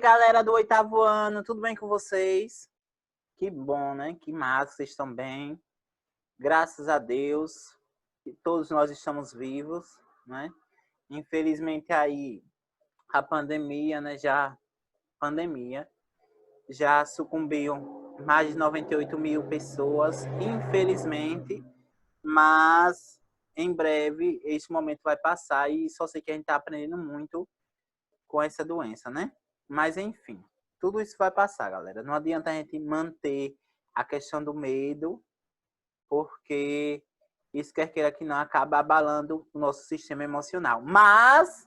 galera do 8º ano, tudo bem com vocês? Que bom, né? Que massa, vocês estão bem. Graças a Deus, que todos nós estamos vivos, né? Infelizmente aí a pandemia, né? Já sucumbiu mais de 98 mil pessoas, infelizmente, mas em breve esse momento vai passar e só sei que a gente está aprendendo muito com essa doença, né? Mas, enfim, tudo isso vai passar, galera. Não adianta a gente manter a questão do medo, porque isso, quer queira que não, acaba abalando o nosso sistema emocional. Mas,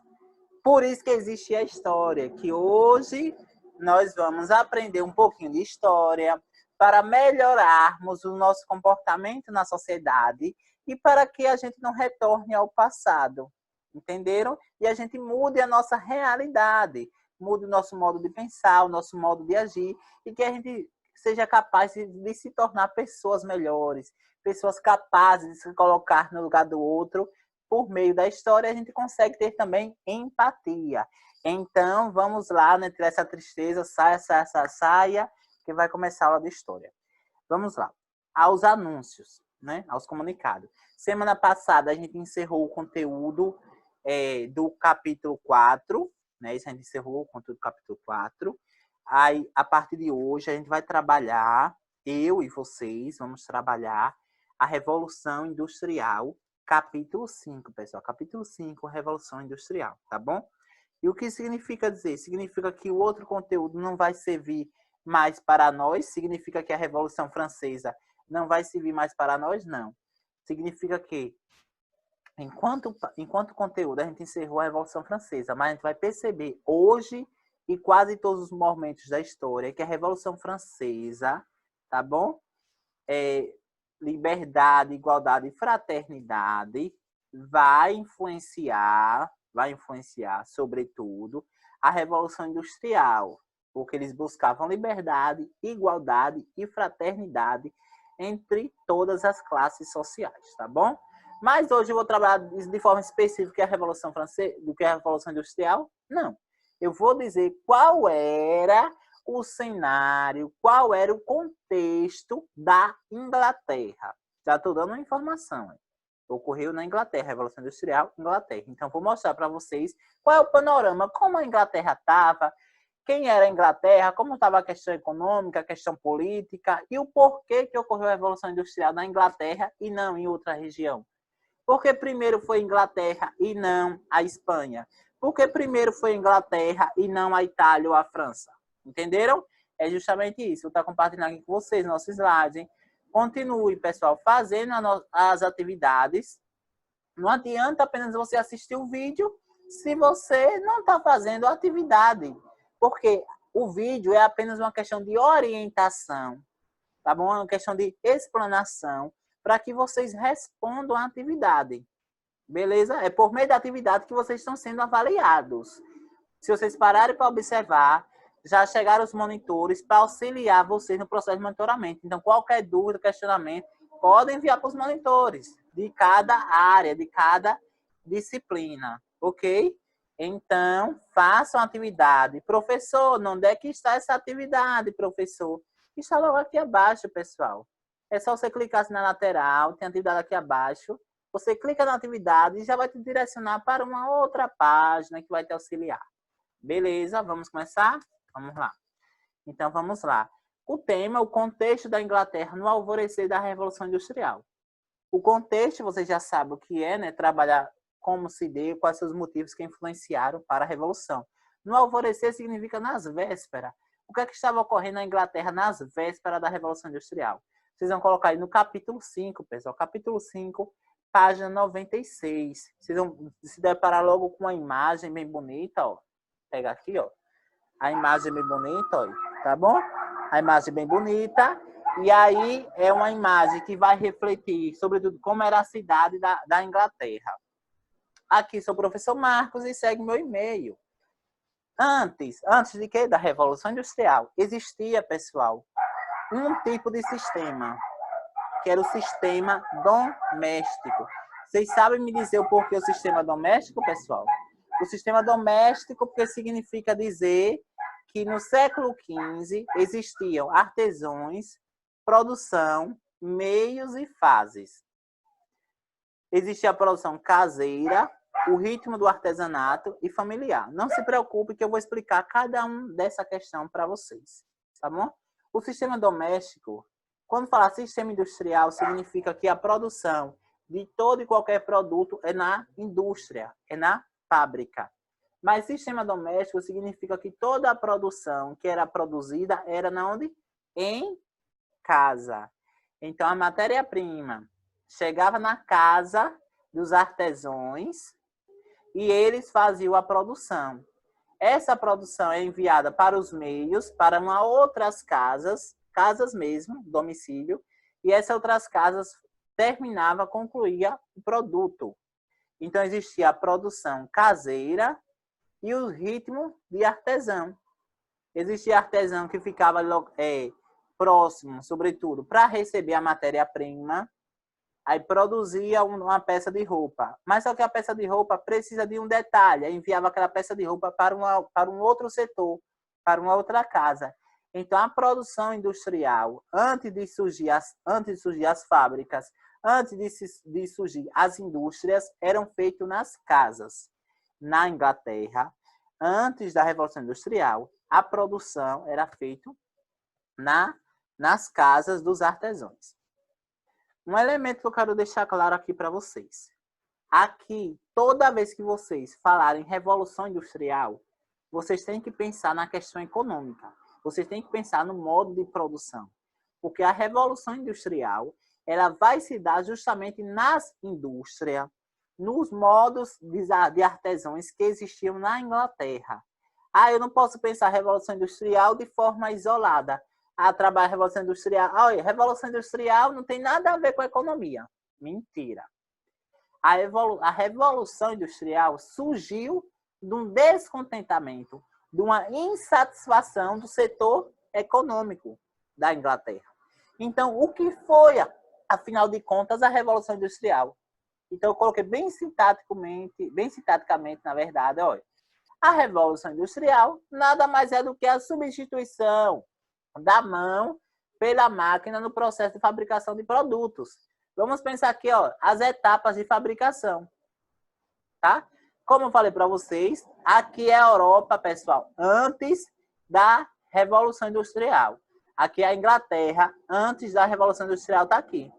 por isso que existe a história, que hoje nós vamos aprender um pouquinho de história para melhorarmos o nosso comportamento na sociedade e para que a gente não retorne ao passado. Entenderam? E a gente mude a nossa realidade, mude o nosso modo de pensar, o nosso modo de agir, e que a gente seja capaz de se tornar pessoas melhores, pessoas capazes de se colocar no lugar do outro. Por meio da história, a gente consegue ter também empatia. Então, vamos lá, né? Tirar essa tristeza, saia, que vai começar a aula de história. Vamos lá. Aos anúncios, né? Aos comunicados. Semana passada, a gente encerrou o conteúdo do capítulo 4, né? Isso a gente encerrou o conteúdo do capítulo 4. Aí, a partir de hoje, a gente vai trabalhar, eu e vocês, vamos trabalhar a Revolução Industrial, capítulo 5, pessoal. Capítulo 5, Revolução Industrial, tá bom? E o que significa dizer? Significa que o outro conteúdo não vai servir mais para nós? Significa que a Revolução Francesa não vai servir mais para nós? Não. Significa que enquanto conteúdo, a gente encerrou a Revolução Francesa, mas a gente vai perceber hoje e quase todos os momentos da história que a Revolução Francesa, tá bom? Liberdade, igualdade e fraternidade vai influenciar, sobretudo, a Revolução Industrial, porque eles buscavam liberdade, igualdade e fraternidade entre todas as classes sociais, tá bom? Mas hoje eu vou trabalhar de forma específica a Revolução Francesa, do que a Revolução Industrial? Não. Eu vou dizer qual era o cenário, qual era o contexto da Inglaterra. Já estou dando uma informação. Ocorreu na Inglaterra, Revolução Industrial, Inglaterra. Então, vou mostrar para vocês qual é o panorama, como a Inglaterra estava, quem era a Inglaterra, como estava a questão econômica, a questão política e o porquê que ocorreu a Revolução Industrial na Inglaterra e não em outra região. Porque primeiro foi a Inglaterra e não a Espanha? Porque primeiro foi a Inglaterra e não a Itália ou a França? Entenderam? É justamente isso. Eu estou compartilhando aqui com vocês nosso slide. Hein? Continue, pessoal, fazendo as atividades. Não adianta apenas você assistir o vídeo se você não está fazendo a atividade. Porque o vídeo é apenas uma questão de orientação. Tá bom? É uma questão de explanação para que vocês respondam a atividade. Beleza? É por meio da atividade que vocês estão sendo avaliados. Se vocês pararem para observar, já chegaram os monitores para auxiliar vocês no processo de monitoramento. Então, qualquer dúvida, questionamento, podem enviar para os monitores de cada área, de cada disciplina. Ok? Então, façam a atividade. Professor, onde é que está essa atividade, professor? Está logo aqui abaixo, pessoal. É só você clicar assim na lateral, tem atividade aqui abaixo. Você clica na atividade e já vai te direcionar para uma outra página que vai te auxiliar. Beleza, vamos começar? Vamos lá. Então, vamos lá. O tema, o contexto da Inglaterra no alvorecer da Revolução Industrial. O contexto, você já sabe o que é, né? Trabalhar como se deu, quais são os motivos que influenciaram para a Revolução. No alvorecer significa nas vésperas. O que é que estava ocorrendo na Inglaterra nas vésperas da Revolução Industrial? Vocês vão colocar aí no capítulo 5, pessoal. Capítulo 5, página 96. Vocês vão se deparar logo com uma imagem bem bonita, ó. Pega aqui, ó. A imagem bem bonita, ó. Tá bom? A imagem bem bonita. E aí é uma imagem que vai refletir, sobretudo, como era a cidade da Inglaterra. Aqui sou o professor Marcos e segue meu e-mail. Antes de que? Da Revolução Industrial, existia, pessoal, um tipo de sistema, que era o sistema doméstico. Vocês sabem me dizer o porquê o sistema doméstico, pessoal? O sistema doméstico, porque significa dizer que no século XV existiam artesãos, produção, meios e fases. Existia a produção caseira, o ritmo do artesanato e familiar. Não se preocupe que eu vou explicar cada um dessa questão para vocês, tá bom? O sistema doméstico, quando falar sistema industrial, significa que a produção de todo e qualquer produto é na indústria, é na fábrica. Mas sistema doméstico significa que toda a produção que era produzida era na onde? Em casa. Então, a matéria-prima chegava na casa dos artesãos e eles faziam a produção. Essa produção é enviada para os meios, para uma outras casas mesmo, domicílio, e essas outras casas terminava, concluía o produto. Então, existia a produção caseira e o ritmo de artesão. Existia artesão que ficava próximo, sobretudo, para receber a matéria-prima, aí produzia uma peça de roupa. Mas só que a peça de roupa precisa de um detalhe, aí enviava aquela peça de roupa para um outro setor, para uma outra casa. Então, a produção industrial, antes de surgir as fábricas, antes de surgir as indústrias, eram feitas nas casas. Na Inglaterra, antes da Revolução Industrial, a produção era feita nas casas dos artesãos. Um elemento que eu quero deixar claro aqui para vocês. Aqui, toda vez que vocês falarem Revolução Industrial, vocês têm que pensar na questão econômica. Vocês têm que pensar no modo de produção. Porque a Revolução Industrial, ela vai se dar justamente nas indústrias, nos modos de artesãos que existiam na Inglaterra. Eu não posso pensar a Revolução Industrial de forma isolada. Trabalhar a Revolução Industrial. Olha, Revolução Industrial não tem nada a ver com a economia. Mentira. A Revolução Industrial surgiu de um descontentamento, de uma insatisfação do setor econômico da Inglaterra. Então, o que foi, afinal de contas, a Revolução Industrial? Então, eu coloquei bem sintaticamente, na verdade, olha, a Revolução Industrial nada mais é do que a substituição da mão pela máquina no processo de fabricação de produtos. Vamos pensar aqui, ó, as etapas de fabricação, tá? Como eu falei para vocês, aqui é a Europa, pessoal, antes da Revolução Industrial. Aqui é a Inglaterra, antes da Revolução Industrial, está aqui.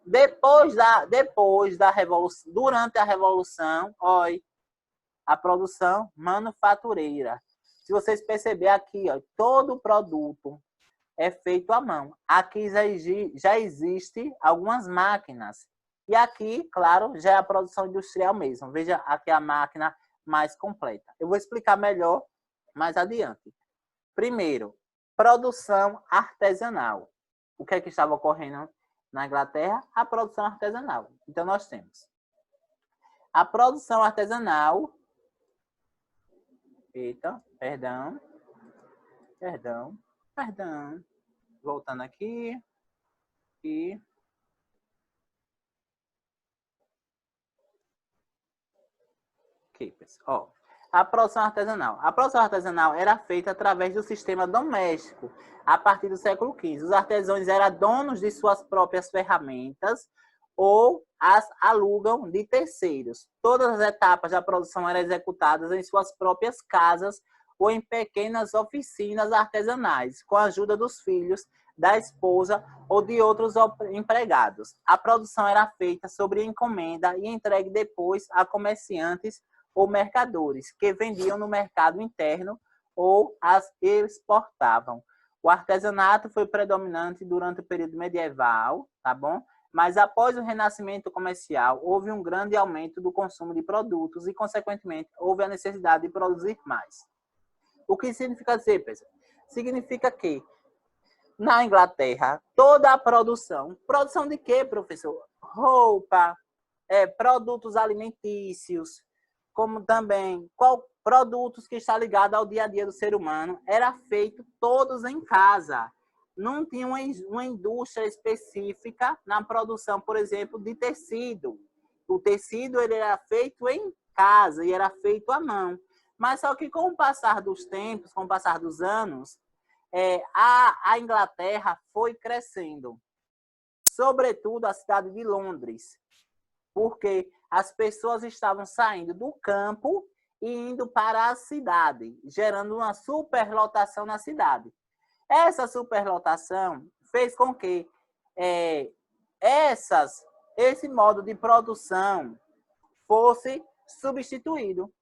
Depois da Revolução, durante a Revolução, olha, a produção manufatureira. Se vocês perceberem aqui, ó, todo produto é feito à mão. Aqui já existe algumas máquinas. E aqui, claro, já é a produção industrial mesmo. Veja aqui a máquina mais completa. Eu vou explicar melhor mais adiante. Primeiro, produção artesanal. O que é que estava ocorrendo na Inglaterra? A produção artesanal. Então, nós temos a produção artesanal. Eita, perdão. Voltando aqui. Aqui, pessoal. A produção artesanal. A produção artesanal era feita através do sistema doméstico, a partir do século XV. Os artesãos eram donos de suas próprias ferramentas ou as alugam de terceiros. Todas as etapas da produção eram executadas em suas próprias casas ou em pequenas oficinas artesanais, com a ajuda dos filhos, da esposa ou de outros empregados. A produção era feita sob encomenda e entregue depois a comerciantes ou mercadores, que vendiam no mercado interno ou as exportavam. O artesanato foi predominante durante o período medieval, tá bom? Mas após o renascimento comercial, houve um grande aumento do consumo de produtos e, consequentemente, houve a necessidade de produzir mais. O que significa dizer, pessoal? Significa que, na Inglaterra, toda a produção de quê, professor? Roupa, produtos alimentícios, como também produtos que estão ligados ao dia a dia do ser humano, era feito todos em casa. Não tinha uma indústria específica na produção, por exemplo, de tecido. O tecido ele era feito em casa e era feito à mão. Mas só que com o passar dos tempos, com o passar dos anos, a Inglaterra foi crescendo. Sobretudo a cidade de Londres. Porque as pessoas estavam saindo do campo e indo para a cidade, gerando uma superlotação na cidade. Essa superlotação fez com que esse modo de produção fosse substituído,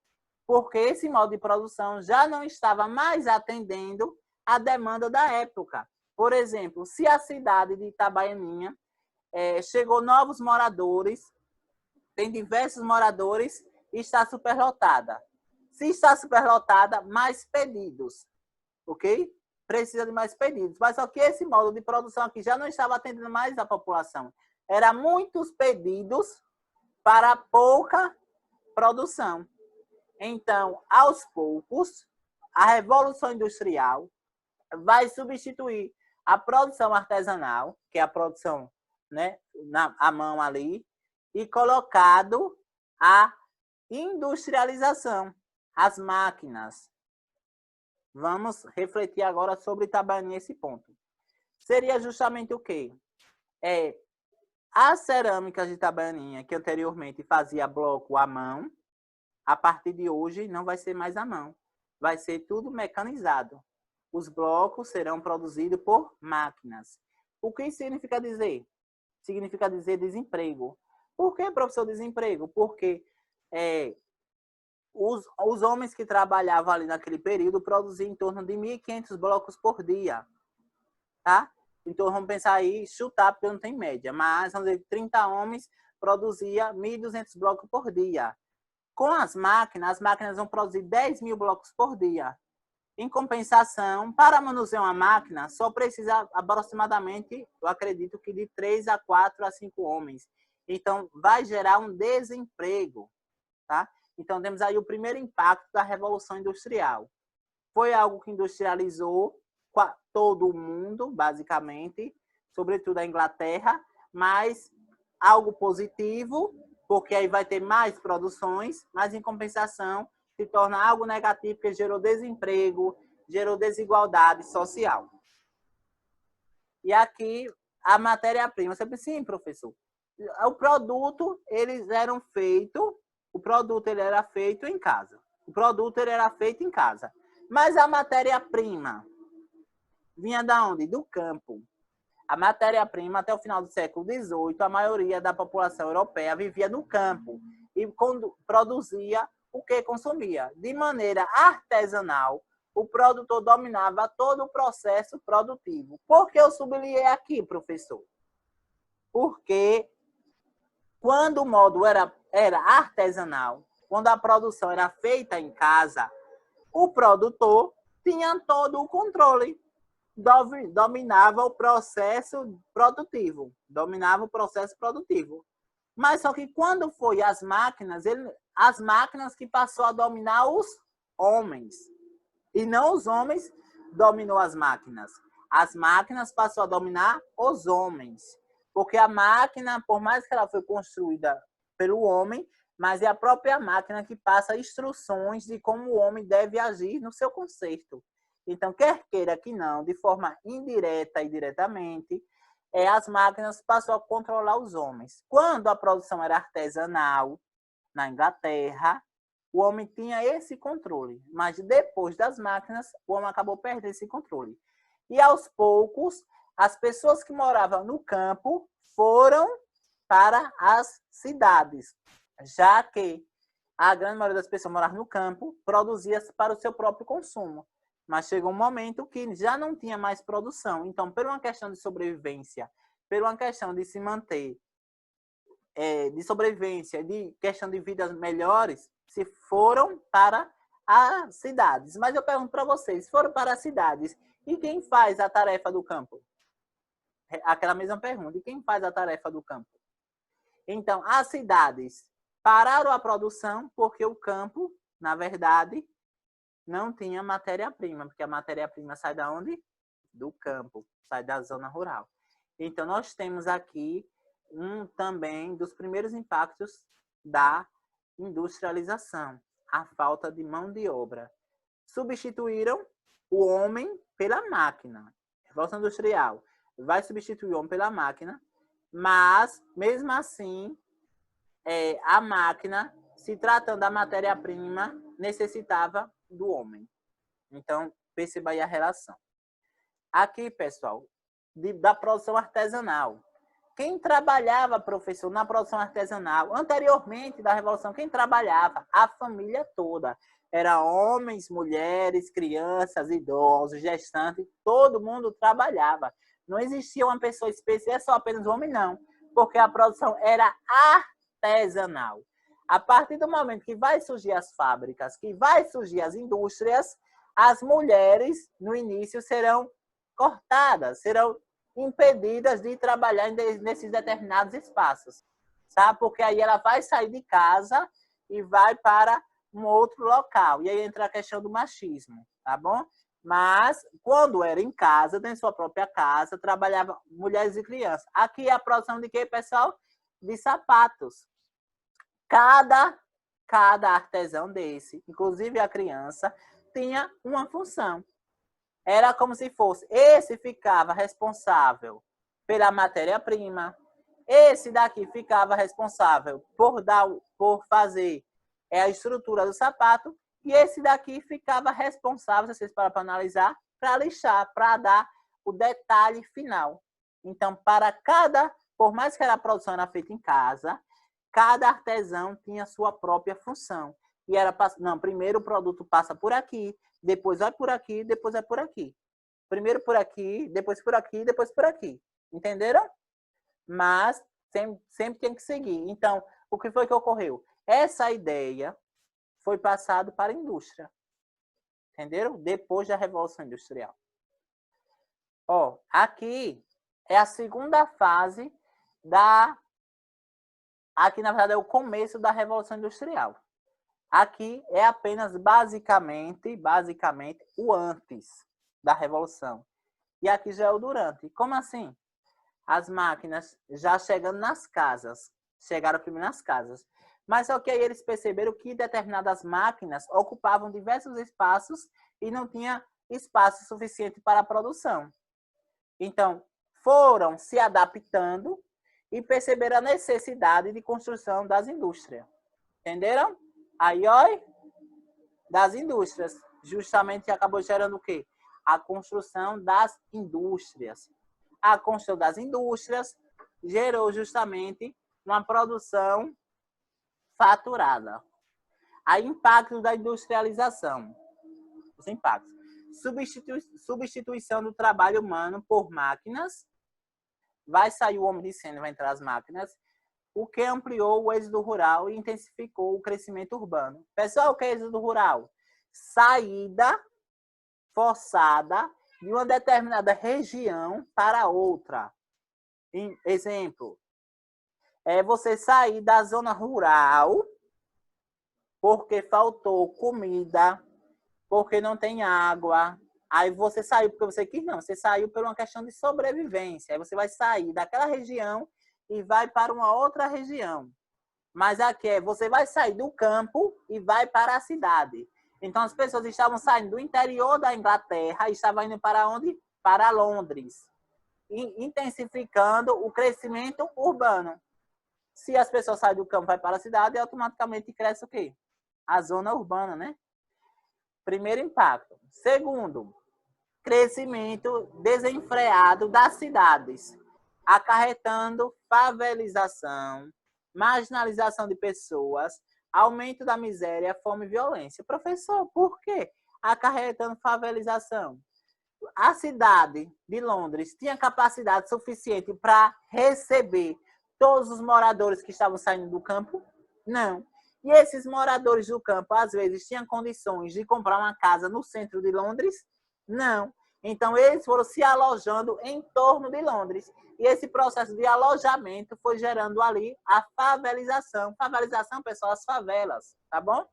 porque esse modo de produção já não estava mais atendendo a demanda da época. Por exemplo, se a cidade de Itabaianinha chegou novos moradores, tem diversos moradores e está superlotada. Se está superlotada, mais pedidos, ok? Precisa de mais pedidos. Mas só que esse modo de produção aqui já não estava atendendo mais a população. Era muitos pedidos para pouca produção. Então, aos poucos, a Revolução Industrial vai substituir a produção artesanal, que é a produção, né, à mão ali, e colocado a industrialização, as máquinas. Vamos refletir agora sobre Itabaianinha esse ponto. Seria justamente o quê? As cerâmicas de Itabaianinha, que anteriormente fazia bloco à mão, a partir de hoje não vai ser mais à mão. Vai ser tudo mecanizado. Os blocos serão produzidos por máquinas. O que significa dizer? Significa dizer desemprego. Por que, professor, desemprego? Porque os homens que trabalhavam ali naquele período produziam em torno de 1.500 blocos por dia. Tá? Então, vamos pensar aí, chutar, porque não tem média, mas vamos dizer, 30 homens produzia 1.200 blocos por dia. Com as máquinas vão produzir 10.000 blocos por dia. Em compensação, para manusear uma máquina, só precisa aproximadamente, eu acredito que de 3 a 4 a 5 homens. Então, vai gerar um desemprego. Tá? Então, temos aí o primeiro impacto da Revolução Industrial. Foi algo que industrializou todo o mundo, basicamente, sobretudo a Inglaterra, mas algo positivo, porque aí vai ter mais produções, mas em compensação se torna algo negativo, porque gerou desemprego, gerou desigualdade social. E aqui a matéria-prima. Você pensa, sim, professor. O produto, eles eram feitos, o produto ele era feito em casa. O produto ele era feito em casa. Mas a matéria-prima vinha de onde? Do campo. A matéria-prima, até o final do século XVIII, a maioria da população europeia vivia no campo e produzia o que consumia. De maneira artesanal, o produtor dominava todo o processo produtivo. Por que eu sublinhei aqui, professor? Porque quando o modo era artesanal, quando a produção era feita em casa, o produtor tinha todo o controle. Dominava o processo produtivo. Mas só que quando foi as máquinas que passou a dominar os homens. E não os homens dominou as máquinas. As máquinas passou a dominar os homens. Porque a máquina, por mais que ela foi construída pelo homem, mas é a própria máquina que passa instruções de como o homem deve agir no seu conserto. Então, quer queira que não, de forma indireta e diretamente, as máquinas passam a controlar os homens. Quando a produção era artesanal, na Inglaterra, o homem tinha esse controle. Mas depois das máquinas, o homem acabou perdendo esse controle. E aos poucos, as pessoas que moravam no campo foram para as cidades, já que a grande maioria das pessoas moravam no campo, produzia para o seu próprio consumo. Mas chegou um momento que já não tinha mais produção. Então, por uma questão de sobrevivência, por uma questão de se manter, de sobrevivência, de questão de vidas melhores, se foram para as cidades. Mas eu pergunto para vocês, foram para as cidades, e quem faz a tarefa do campo? Aquela mesma pergunta, e quem faz a tarefa do campo? Então, as cidades pararam a produção porque o campo, na verdade, não tinha matéria-prima, porque a matéria-prima sai da onde? Do campo, sai da zona rural. Então, nós temos aqui também dos primeiros impactos da industrialização. a falta de mão de obra. Substituíram o homem pela máquina. Revolução Industrial vai substituir o homem pela máquina, mas, mesmo assim, a máquina, se tratando da matéria-prima, necessitava do homem. Então, perceba aí a relação. Aqui, pessoal, da produção artesanal. Quem trabalhava, professor, na produção artesanal, anteriormente da Revolução, quem trabalhava? A família toda. Era homens, mulheres, crianças, idosos, gestantes, todo mundo trabalhava. Não existia uma pessoa especial, só apenas o homem, não. Porque a produção era artesanal. A partir do momento que vai surgir as fábricas, que vai surgir as indústrias, as mulheres, no início, serão cortadas, serão impedidas de trabalhar nesses determinados espaços, sabe? Porque aí ela vai sair de casa e vai para um outro local. E aí entra a questão do machismo, tá bom? Mas, quando era em casa, dentro de sua própria casa, trabalhava mulheres e crianças. Aqui é a produção de quê, pessoal? De sapatos. Cada artesão desse, inclusive a criança, tinha uma função. Era como se fosse, esse ficava responsável pela matéria-prima, esse daqui ficava responsável por fazer a estrutura do sapato, e esse daqui ficava responsável, se vocês param para analisar, para lixar, para dar o detalhe final. Então, por mais que a produção era feita em casa, cada artesão tinha sua própria função. E era, não, primeiro o produto passa por aqui, depois vai por aqui, depois vai por aqui. Primeiro por aqui, depois por aqui, depois por aqui. Entenderam? Mas sempre tem que seguir. Então, o que foi que ocorreu? Essa ideia foi passada para a indústria. Entenderam? Depois da Revolução Industrial. Ó, aqui é a segunda fase Aqui, na verdade, é o começo da Revolução Industrial. Aqui é apenas basicamente o antes da Revolução. E aqui já é o durante. Como assim? As máquinas já chegando nas casas. Chegaram primeiro nas casas. Mas só que aí eles perceberam que determinadas máquinas ocupavam diversos espaços e não tinha espaço suficiente para a produção. Então, foram se adaptando e perceberam a necessidade de construção das indústrias. Entenderam? Aí, olha, das indústrias, justamente acabou gerando o quê? A construção das indústrias. A construção das indústrias gerou justamente uma produção faturada. Aí, impacto da industrialização. Os impactos. Substituição do trabalho humano por máquinas. Vai sair o homem de cena, vai entrar as máquinas. O que ampliou o êxodo rural e intensificou o crescimento urbano. Pessoal, o que é êxodo rural? Saída forçada de uma determinada região para outra. Exemplo, é você sair da zona rural porque faltou comida, porque não tem água. Aí você saiu porque você quis, não. Você saiu por uma questão de sobrevivência. Aí você vai sair daquela região e vai para uma outra região. Mas aqui você vai sair do campo e vai para a cidade. Então as pessoas estavam saindo do interior da Inglaterra e estavam indo para onde? Para Londres. Intensificando o crescimento urbano. Se as pessoas saem do campo e vai para a cidade, automaticamente cresce o quê? A zona urbana, né? Primeiro impacto. Segundo, crescimento desenfreado das cidades, acarretando favelização, marginalização de pessoas, aumento da miséria, fome e violência. Professor, por quê? Acarretando favelização. A cidade de Londres tinha capacidade suficiente para receber todos os moradores que estavam saindo do campo? Não. E esses moradores do campo, às vezes, tinham condições de comprar uma casa no centro de Londres? Não. Então, eles foram se alojando em torno de Londres. E esse processo de alojamento foi gerando ali a favelização. Favelização, pessoal, as favelas, tá bom?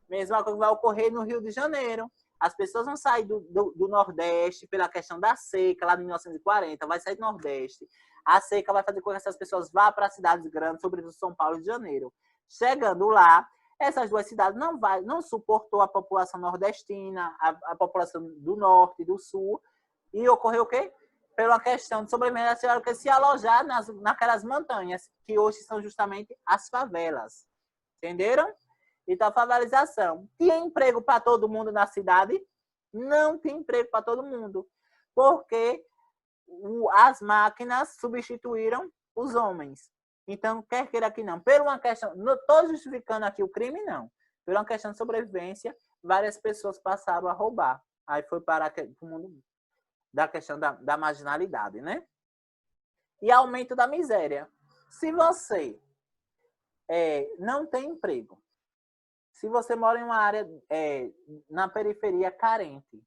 Mesma coisa que vai ocorrer no Rio de Janeiro. As pessoas vão sair do Nordeste pela questão da seca, lá em 1940, vai sair do Nordeste. A seca vai fazer com que essas pessoas vá para cidades grandes, sobretudo São Paulo e Rio de Janeiro. Chegando lá, Essas duas cidades não suportou a população nordestina, a população do norte e do sul, e ocorreu o quê? Pela questão de sobrevivência, tiveram que se alojar naquelas montanhas, que hoje são justamente as favelas. Entenderam? Então, a favelização. Tinha emprego para todo mundo na cidade? Não tinha emprego para todo mundo, porque as máquinas substituíram os homens. Então, quer queira que não, por uma questão, não estou justificando aqui o crime, não. Por uma questão de sobrevivência, várias pessoas passaram a roubar. Aí foi para o mundo da questão da marginalidade, né? E aumento da miséria. Se você não tem emprego, se você mora em uma área na periferia carente,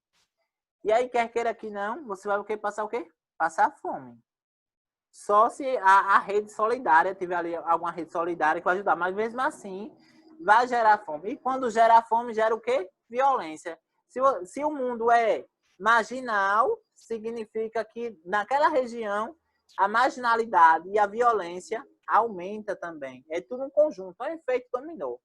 e aí quer queira que não, você vai o quê? Passar o quê? Passar fome. Só se a rede solidária, tiver ali alguma rede solidária que vai ajudar, mas mesmo assim vai gerar fome. E quando gera fome, gera o quê? Violência. Se o mundo é marginal, significa que naquela região a marginalidade e a violência aumenta também. É tudo um conjunto, é um efeito dominó.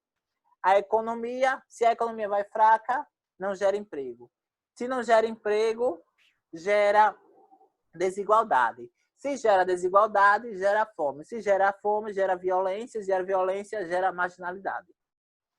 A economia, se a economia vai fraca, não gera emprego. Se não gera emprego, gera desigualdade. Se gera desigualdade, gera fome. Se gera fome, gera violência, gera marginalidade.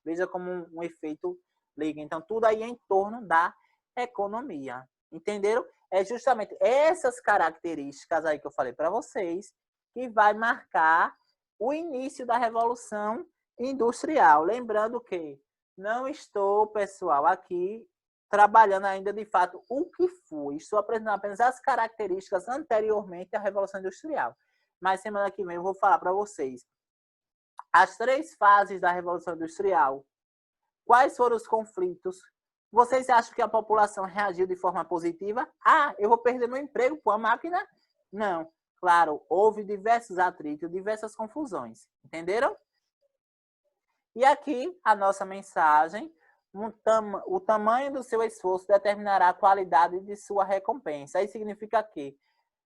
Veja como um efeito liga. Então, tudo aí é em torno da economia. Entenderam? É justamente essas características aí que eu falei para vocês que vai marcar o início da Revolução Industrial. Lembrando que não estou, pessoal, aqui trabalhando ainda de fato o que foi. Estou apresentando apenas as características anteriormente à Revolução Industrial. Mas semana que vem eu vou falar para vocês as 3 fases da Revolução Industrial. Quais foram os conflitos? Vocês acham que a população reagiu de forma positiva? Ah, eu vou perder meu emprego por a máquina? Não. Claro, houve diversos atritos, diversas confusões. Entenderam? E aqui a nossa mensagem. O tamanho do seu esforço determinará a qualidade de sua recompensa. Aí significa que,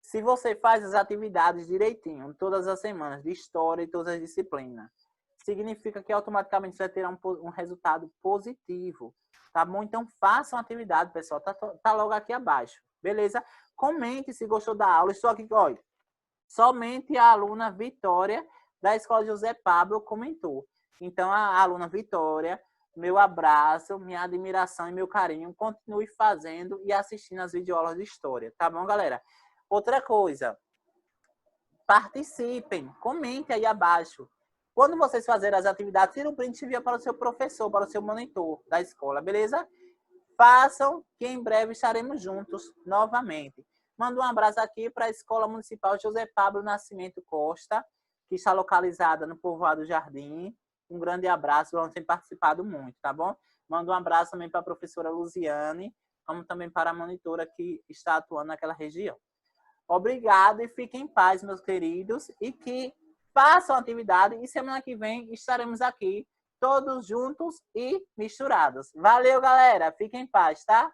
se você faz as atividades direitinho, todas as semanas, de história e todas as disciplinas, significa que automaticamente você terá um resultado positivo. Tá bom? Então, façam atividade, pessoal. Tá logo aqui abaixo. Beleza? Comente se gostou da aula. Estou aqui, olha. Somente a aluna Vitória, da Escola José Pablo, comentou. Então, a aluna Vitória, meu abraço, minha admiração e meu carinho. Continue fazendo e assistindo as videoaulas de história. Tá bom, galera? Outra coisa. Participem. Comentem aí abaixo. Quando vocês fazerem as atividades, tira um print e envia para o seu professor, para o seu monitor da escola, beleza? Façam, que em breve estaremos juntos novamente. Mando um abraço aqui para a Escola Municipal José Pablo Nascimento Costa, que está localizada no Povoado Jardim. Um grande abraço, vão ter participado muito, tá bom? Mando um abraço também para a professora Luziane, como também para a monitora que está atuando naquela região. Obrigado e fiquem em paz, meus queridos, e que façam atividade e semana que vem estaremos aqui todos juntos e misturados. Valeu, galera. Fiquem em paz, tá?